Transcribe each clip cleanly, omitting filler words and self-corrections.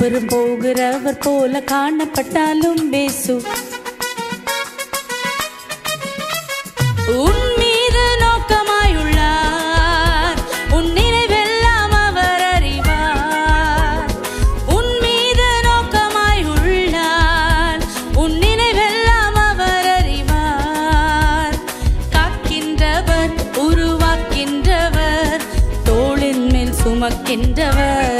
அப்புறம் போகிறவர் போல காணப்பட்டாலும் பேசு. உன் மீது நோக்கமாயுள்ளார், உன் நினைவெல்லாம் அவர் அறிவார். உன் மீது நோக்கமாயுள்ளார், உன் நினைவெல்லாம் அவர் அறிவார். காக்கின்றவர், உருவாக்கின்றவர், தோளின் மேல் சுமக்கின்றவர்.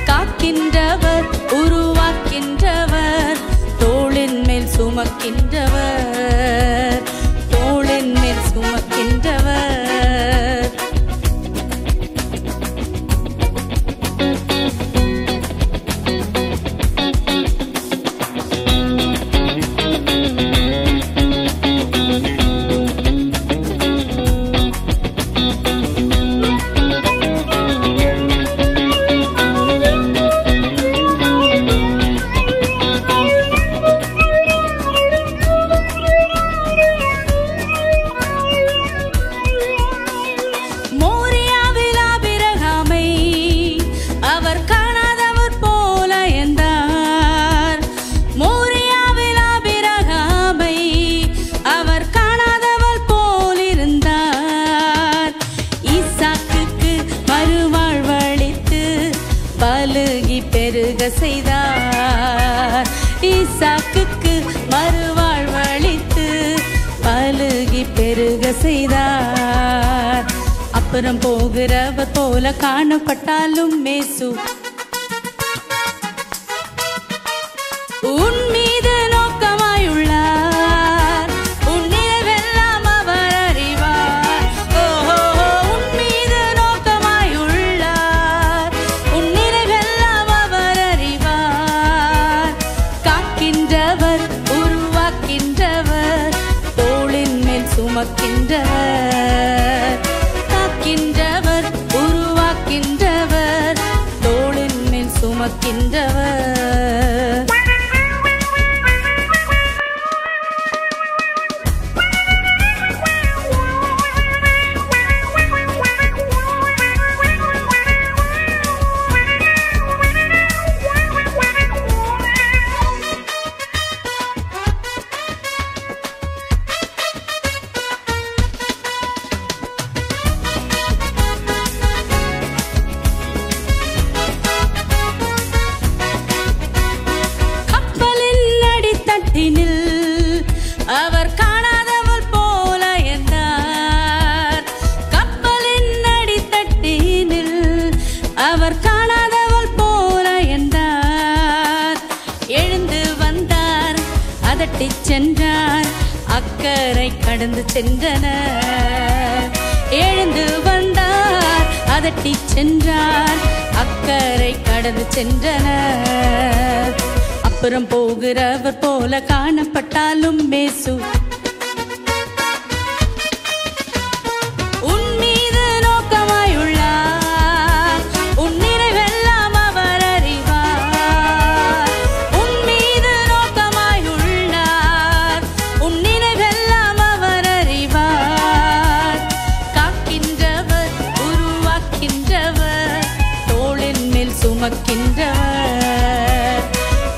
காக்கின்றவர், உருவாக்கின்றவர், தோளின் மேல் சுமக்கின்றவர். தோளின் மேல் சுமக்கின்றவர். பலுகி பெருக செய்தார். ஈசாக்குக்கு மறுவாழ்வளித்து பலுகி பெருக செய்தார். அப்புறம் போகிறவர் போல காணப்பட்டாலும் மேசு. உன் மீது நோக்கமாயுள்ளார், உன் நினைவெல்லாம் அவர் அறிவார். ஓஹோ, உன் மீது நோக்கமாயுள்ளார், உன் நினைவெல்லாம் அவர் அறிவார். காக்கின்றவர், உருவாக்கின்றவர், தோளின் மேல் சுமக்கின்றவர். காக்கின்றவர், உருவாக்கின்றவர், தோளின் மேல் சுமக்கின்றவர். அவர் காணாதவள் போல என்றார். கப்பலின் அடித்தட்டினில் அவர் காணாதவள் போல என்றார். எழுந்து வந்தார், அதட்டி சென்றார், அக்கறை கடந்து சென்றனர். எழுந்து வந்தார், அதட்டி சென்றார், அக்கறை கடந்து சென்றனர். அப்புறம் போகிறவர் போல காணப்பட்டாலும் மேசு. உன் மீது நோக்கமாயுள்ளார், உன் நினைவெல்லாம் அவர் அறிவார். உன் மீது நோக்கமாயுள்ளார், உன் நினைவெல்லாம் அவர் அறிவார். காக்கின்றவர், உருவாக்கின்றவர், தோளின் மேல் சுமக்கின்றவர்.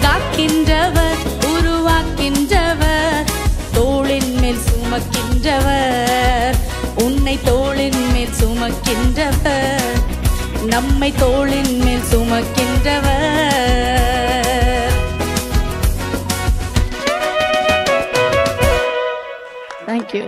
காக்கின்றவர், உருவாக்கின்றவர், தோளின் மேல் சுமக்கின்றவர். உன்னை தோளின் மேல் சுமக்கின்றவர், நம்மை தோளின் மேல் சுமக்கின்றவர். Thank you.